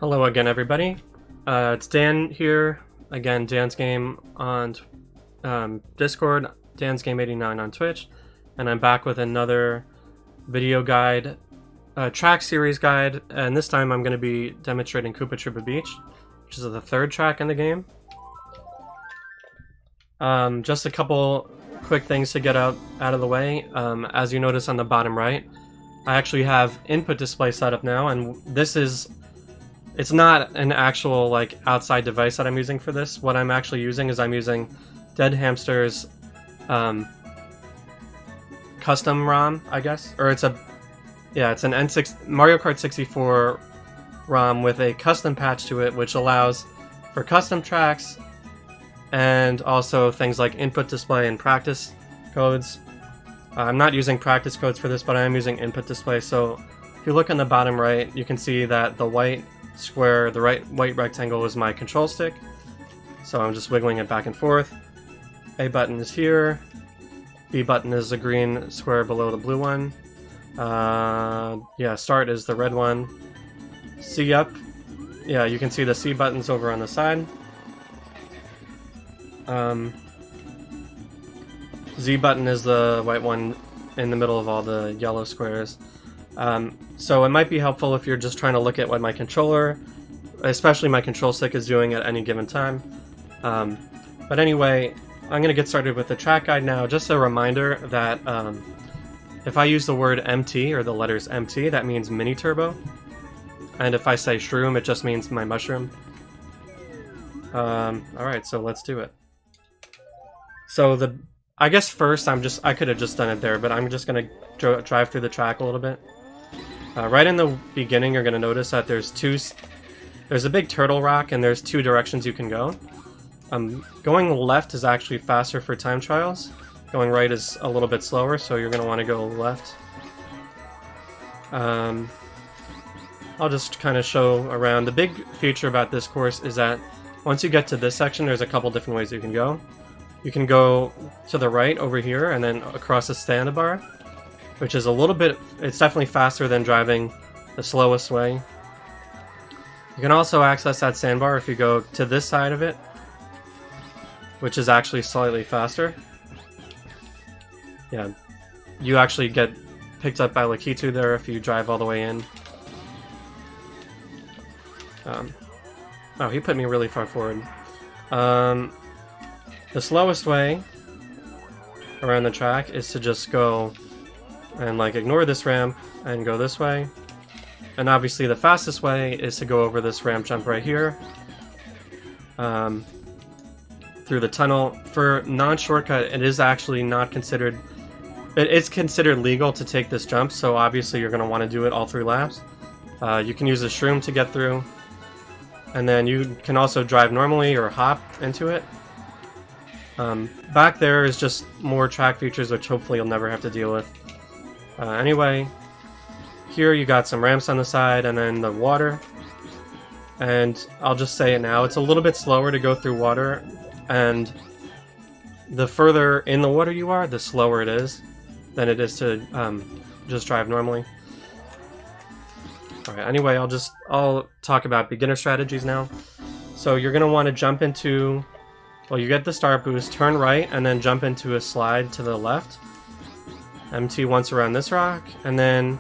Hello again, everybody. It's Dan here. Again, Dan's Game on Discord, Dan's Game 89 on Twitch, and I'm back with another video guide, track series guide, and this time I'm going to be demonstrating Koopa Troopa Beach, which is the third track in the game. Just a couple quick things to get out of the way. As you notice on the bottom right, I actually have input display set up now, and this is... It's not an actual like outside device that I'm using for this. What I'm actually using is I'm using Dead Hamster's custom ROM, I guess, or it's an N6 Mario Kart 64 ROM with a custom patch to it, which allows for custom tracks and also things like input display and practice codes. I'm not using practice codes for this, but I am using input display. So if you look in the bottom right, you can see that the white square, the white rectangle is my control stick, so I'm just wiggling it back and forth. A button is here, B button is the green square below the blue one, start is the red one, C up, yeah, you can see the C buttons over on the side, Z button is the white one in the middle of all the yellow squares. So it might be helpful if you're just trying to look at what my controller, especially my control stick, is doing at any given time. But anyway, I'm going to get started with the track guide now. Just a reminder that if I use the word MT, or the letters MT, that means mini turbo. And if I say shroom, it just means my mushroom. Alright, so let's do it. So I guess first I could have just done it there, but I'm just going to drive through the track a little bit. Right in the beginning, you're going to notice that there's a big turtle rock, and there's two directions you can go. Going left is actually faster for time trials. Going right is a little bit slower, so you're going to want to go left. I'll just kind of show around. The big feature about this course is that once you get to this section, there's a couple different ways you can go. You can go to the right over here, and then across the sandbar, which is a little bit, it's definitely faster than driving the slowest way. You can also access that sandbar if you go to this side of it, which is actually slightly faster. Yeah, you actually get picked up by Lakitu there if you drive all the way in. Oh, he put me really far forward. The slowest way around the track is to just go and like ignore this ramp and go this way. And obviously the fastest way is to go over this ramp jump right here, through the tunnel. For non-shortcut, it is actually not considered, it's considered legal to take this jump, so obviously you're going to want to do it all 3 laps. You can use a shroom to get through, and then you can also drive normally or hop into it. Back there is just more track features, which hopefully you'll never have to deal with. Anyway, here you got some ramps on the side and then the water. And I'll just say it now, it's a little bit slower to go through water, and the further in the water you are, the slower it is than it is to just drive normally. Alright, anyway, I'll talk about beginner strategies now. So you're going to want to jump into... Well, you get the start boost, turn right, and then jump into a slide to the left. MT once around this rock, and then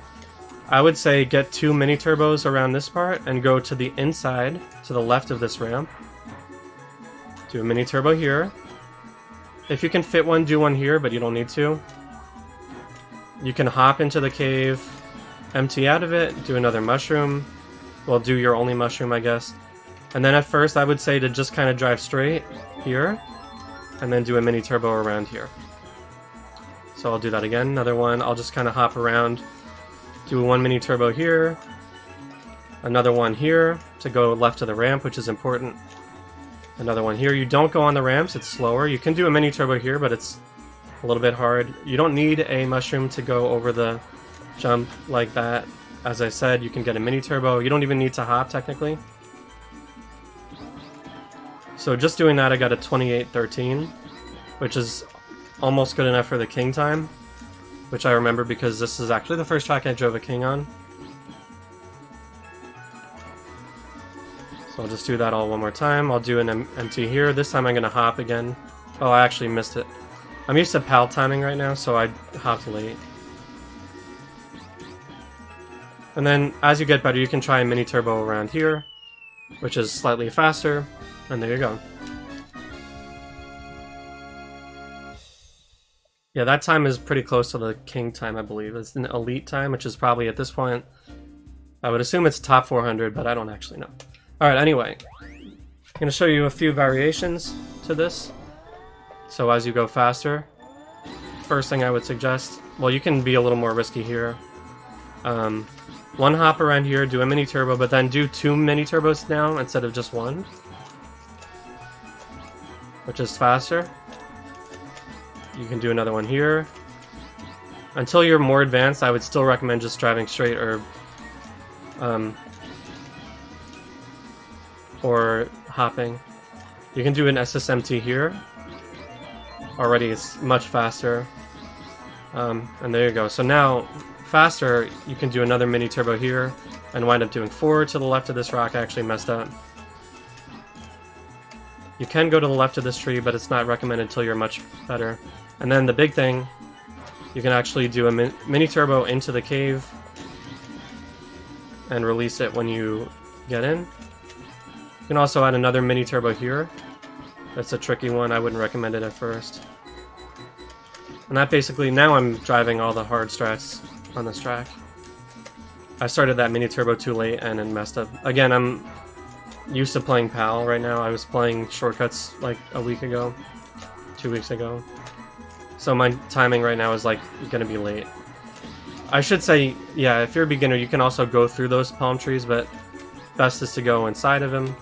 I would say get 2 mini turbos around this part and go to the inside, to the left of this ramp. Do a mini turbo here. If you can fit one, do one here, but you don't need to. You can hop into the cave, empty out of it, do another mushroom. Well, do your only mushroom, I guess. And then at first, I would say to just kind of drive straight here, and then do a mini turbo around here. So I'll do that again. Another one, I'll just kind of hop around, do 1 mini turbo here, another one here to go left to the ramp, which is important. Another one here. You don't go on the ramps, it's slower. You can do a mini turbo here, but it's a little bit hard. You don't need a mushroom to go over the jump like that. As I said, you can get a mini turbo. You don't even need to hop, technically. So just doing that, I got a 28:13, which is almost good enough for the king time, which I remember because this is actually the first track I drove a king on. So I'll just do that all one more time. I'll do an empty here. This time I'm going to hop again. Oh, I actually missed it. I'm used to PAL timing right now, so I hopped late. And then, as you get better, you can try a mini turbo around here, which is slightly faster, and there you go. Yeah, that time is pretty close to the king time, I believe. It's an elite time, which is probably, at this point, I would assume it's top 400, but I don't actually know. Alright, anyway. I'm going to show you a few variations to this. So as you go faster, first thing I would suggest, well, you can be a little more risky here. One hop around here, do a mini turbo, but then do 2 mini turbos now instead of just 1, which is faster. You can do another one here. Until you're more advanced, I would still recommend just driving straight or hopping. You can do an SSMT here. Already it's much faster. And there you go. So now, faster, you can do another mini turbo here and wind up doing 4 to the left of this rock. I actually messed up. You can go to the left of this tree, but it's not recommended until you're much better. And then the big thing, you can actually do a mini turbo into the cave and release it when you get in. You can also add another mini turbo here. That's a tricky one. I wouldn't recommend it at first. And that basically, now I'm driving all the hard strats on this track. I started that mini turbo too late and then messed up. Again, I'm used to playing PAL right now. I was playing shortcuts like a week ago, 2 weeks ago. So my timing right now is like gonna be late. I should say, yeah, if you're a beginner, you can also go through those palm trees, but best is to go inside of them.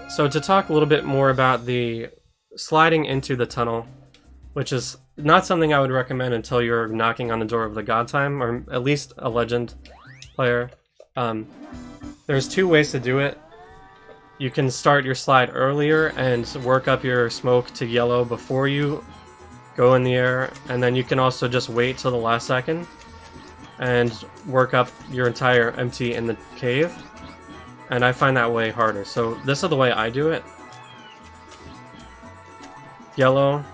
So to talk a little bit more about the sliding into the tunnel, which is not something I would recommend until you're knocking on the door of the god time, or at least a legend player. There's 2 ways to do it. You can start your slide earlier and work up your smoke to yellow before you go in the air, and then you can also just wait till the last second and work up your entire empty in the cave. And I find that way harder. So this is the way I do it. Yellow.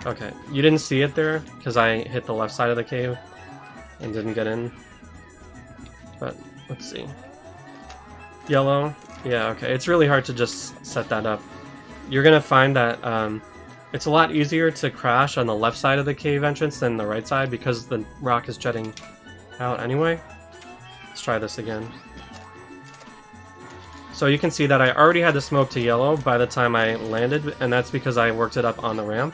Okay, you didn't see it there because I hit the left side of the cave and didn't get in. But let's see. Yellow. Yeah, okay. It's really hard to just set that up. You're gonna find that it's a lot easier to crash on the left side of the cave entrance than the right side because the rock is jutting out anyway. Let's try this again. So you can see that I already had the smoke to yellow by the time I landed, and that's because I worked it up on the ramp.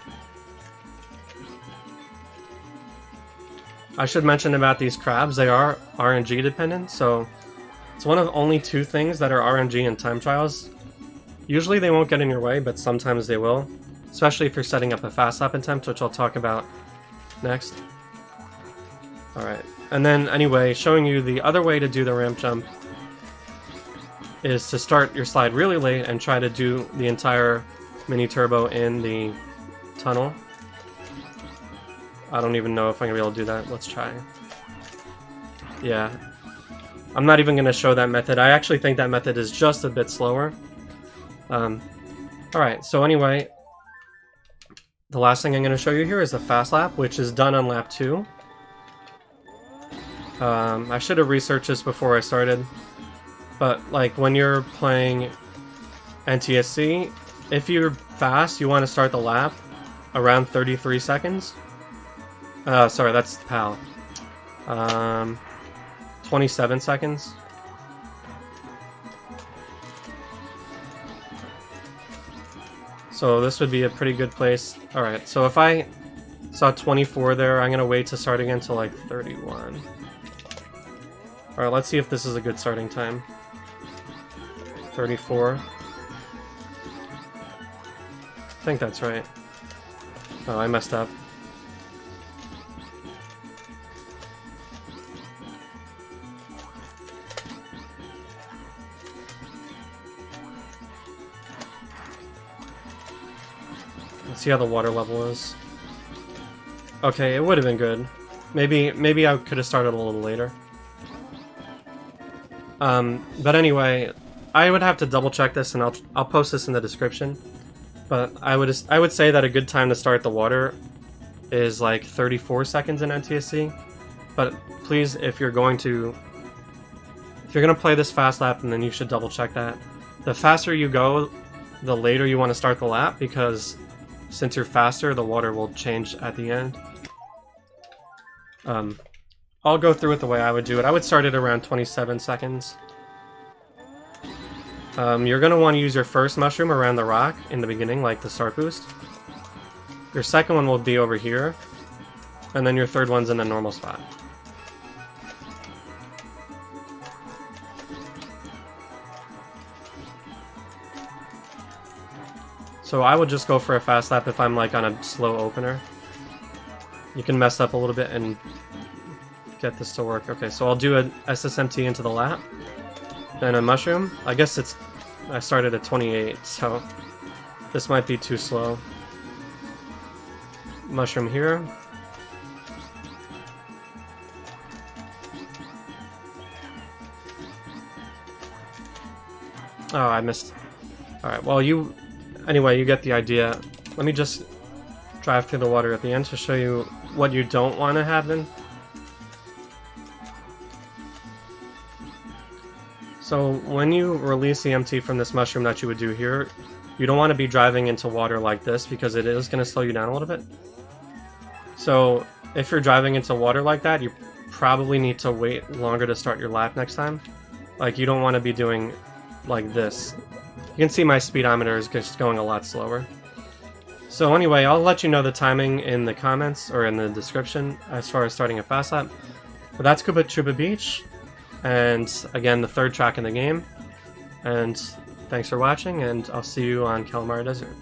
I should mention about these crabs, they are RNG dependent, so it's one of only 2 things that are RNG in time trials. Usually they won't get in your way, but sometimes they will, especially if you're setting up a fast hop attempt, which I'll talk about next. Alright, and then anyway, showing you the other way to do the ramp jump is to start your slide really late and try to do the entire mini turbo in the tunnel. I don't even know if I'm gonna be able to do that. Let's try. Yeah. I'm not even gonna show that method. I actually think that method is just a bit slower. Alright, so anyway, the last thing I'm gonna show you here is the fast lap, which is done on lap 2. I should have researched this before I started. But, like, when you're playing NTSC, if you're fast, you want to start the lap around 33 seconds. Sorry, that's PAL. 27 seconds. So this would be a pretty good place. Alright, so if I saw 24 there, I'm going to wait to start again till, like, 31. Alright, let's see if this is a good starting time. 34. I think that's right. Oh, I messed up. Let's see how the water level is. Okay, it would have been good. Maybe I could have started a little later. But anyway, I would have to double check this, and I'll post this in the description. But I would say that a good time to start the water is like 34 seconds in NTSC. But please, if you're gonna play this fast lap, and then you should double check that. The faster you go, the later you want to start the lap, because since you're faster, the water will change at the end. I'll go through it the way I would do it. I would start it around 27 seconds. You're going to want to use your first mushroom around the rock in the beginning, like the start boost. Your second one will be over here, and then your third one's in the normal spot. So I would just go for a fast lap if I'm like on a slow opener. You can mess up a little bit and get this to work. Okay, so I'll do an SSMT into the lap, then a mushroom. I guess I started at 28, so this might be too slow. Mushroom here. Oh, I missed. Alright, well anyway, you get the idea. Let me just drive through the water at the end to show you what you don't want to happen. So when you release the MT from this mushroom that you would do here, you don't want to be driving into water like this, because it is going to slow you down a little bit. So if you're driving into water like that, you probably need to wait longer to start your lap next time. Like, you don't want to be doing like this. You can see my speedometer is just going a lot slower. So anyway, I'll let you know the timing in the comments or in the description as far as starting a fast lap. But that's Koopa Troopa Beach, and again, the third track in the game. And thanks for watching, and I'll see you on Calamari Desert.